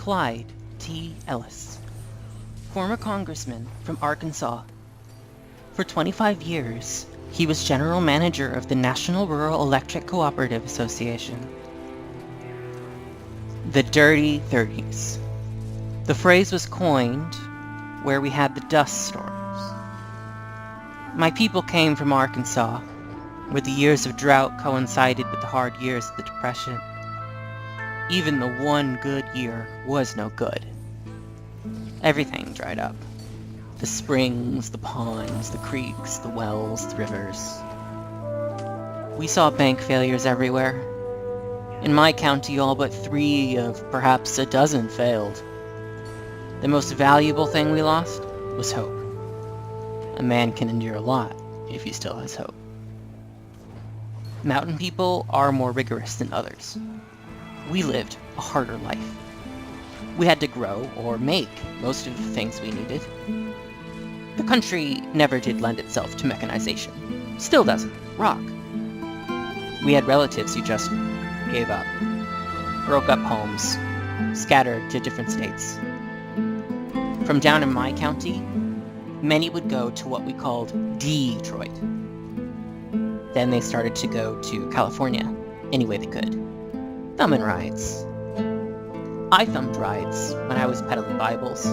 Clyde Ellis, former congressman from Arkansas. For 25 years, he was general manager of the National Rural Electric Cooperative Association. The Dirty 30s. The phrase was coined where we had the dust storms. My people came from Arkansas, where the years of drought coincided with the hard years of the Depression. Even the one good year was no good. Everything dried up. The springs, the ponds, the creeks, the wells, the rivers. We saw bank failures everywhere. In my county, all but 3 of perhaps a dozen failed. The most valuable thing we lost was hope. A man can endure a lot if he still has hope. Mountain people are more rigorous than others. We lived a harder life. We had to grow or make most of the things we needed. The country never did lend itself to mechanization. Still doesn't. Rock. We had relatives who just gave up, broke up homes, scattered to different states. From down in my county, many would go to what we called Detroit. Then they started to go to California any way they could. Thumbing rides. I thumbed rides when I was peddling Bibles.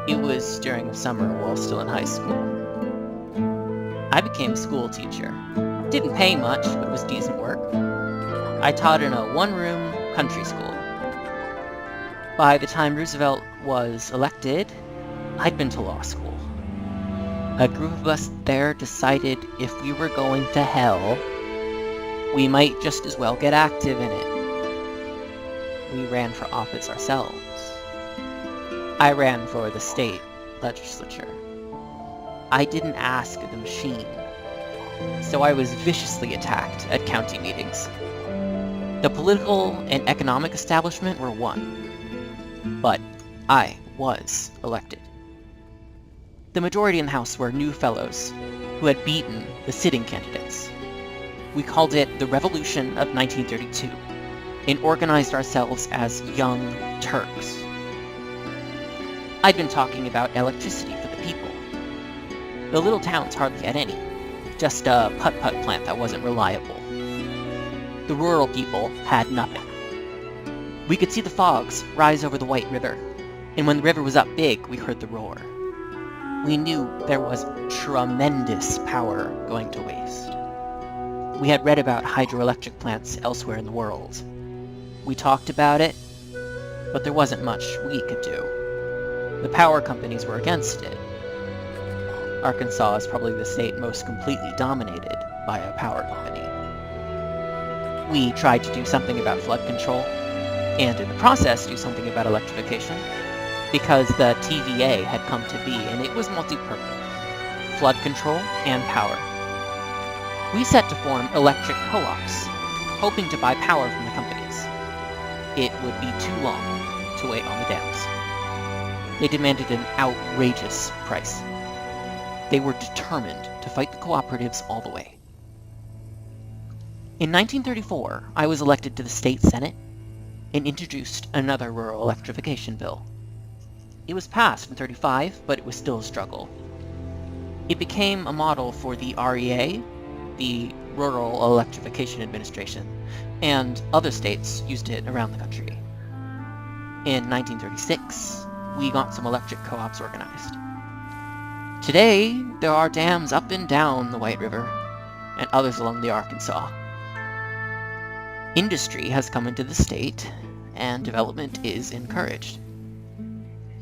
It was during the summer while still in high school. I became a school teacher. Didn't pay much, but it was decent work. I taught in a one-room country school. By the time Roosevelt was elected, I'd been to law school. A group of us there decided if we were going to hell, we might just as well get active in it. We ran for office ourselves. I ran for the state legislature. I didn't ask the machine, so I was viciously attacked at county meetings. The political and economic establishment were one, but I was elected. The majority in the House were new fellows who had beaten the sitting candidates. We called it the Revolution of 1932 and organized ourselves as Young Turks. I'd been talking about electricity for the people. The little towns hardly had any, just a putt-putt plant that wasn't reliable. The rural people had nothing. We could see the fogs rise over the White River, and when the river was up big, we heard the roar. We knew there was tremendous power going to waste. We had read about hydroelectric plants elsewhere in the world. We talked about it, but there wasn't much we could do. The power companies were against it. Arkansas is probably the state most completely dominated by a power company. We tried to do something about flood control, and in the process do something about electrification, because the TVA had come to be and it was multi-purpose, flood control and power. We set to form electric co-ops, hoping to buy power from the companies. It would be too long to wait on the dams. They demanded an outrageous price. They were determined to fight the cooperatives all the way. In 1934, I was elected to the state senate and introduced another rural electrification bill. It was passed in 1935, but it was still a struggle. It became a model for the REA, the Rural Electrification Administration, and other states used it around the country. In 1936, we got some electric co-ops organized. Today, there are dams up and down the White River, and others along the Arkansas. Industry has come into the state, and development is encouraged.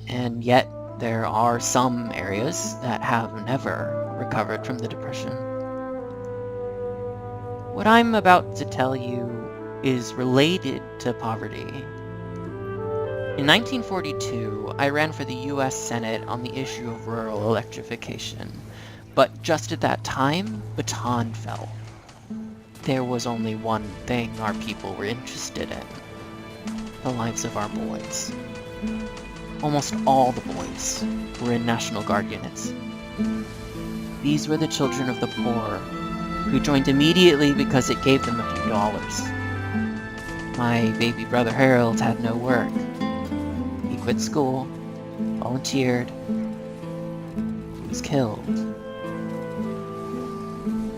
And yet, there are some areas that have never recovered from the Depression. What I'm about to tell you is related to poverty. In 1942, I ran for the U.S. Senate on the issue of rural electrification, but just at that time, baton fell. There was only one thing our people were interested in: the lives of our boys. Almost all the boys were in National Guard units. These were the children of the poor, who joined immediately because it gave them a few dollars. My baby brother Harold had no work. quit school, volunteered, was killed.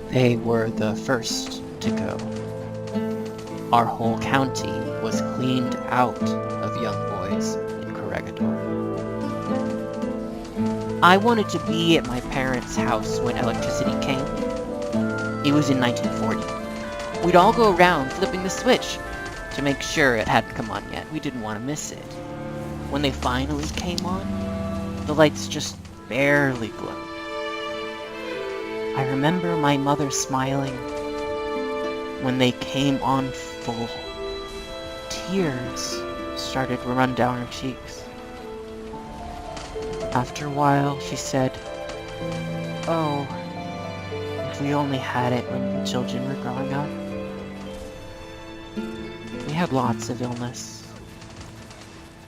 They were the first to go. Our whole county was cleaned out of young boys in Corregidor. I wanted to be at my parents' house when electricity came. It was in 1940. We'd all go around flipping the switch to make sure it hadn't come on yet. We didn't want to miss it. When they finally came on, the lights just barely glowed. I remember my mother smiling when they came on full. Tears started to run down her cheeks. After a while, she said, "Oh, if we only had it when the children were growing up." We had lots of illness.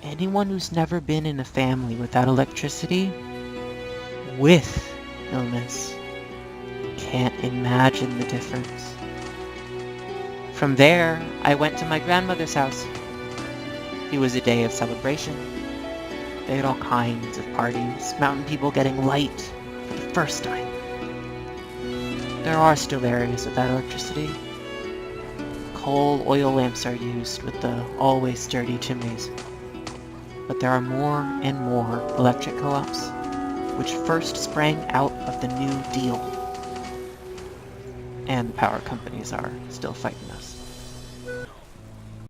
Anyone who's never been in a family without electricity, with illness, can't imagine the difference. From there, I went to my grandmother's house. It was a day of celebration. They had all kinds of parties, mountain people getting light for the first time. There are still areas without electricity. Coal oil lamps are used with the always dirty chimneys. But there are more and more electric co-ops, which first sprang out of the New Deal. And the power companies are still fighting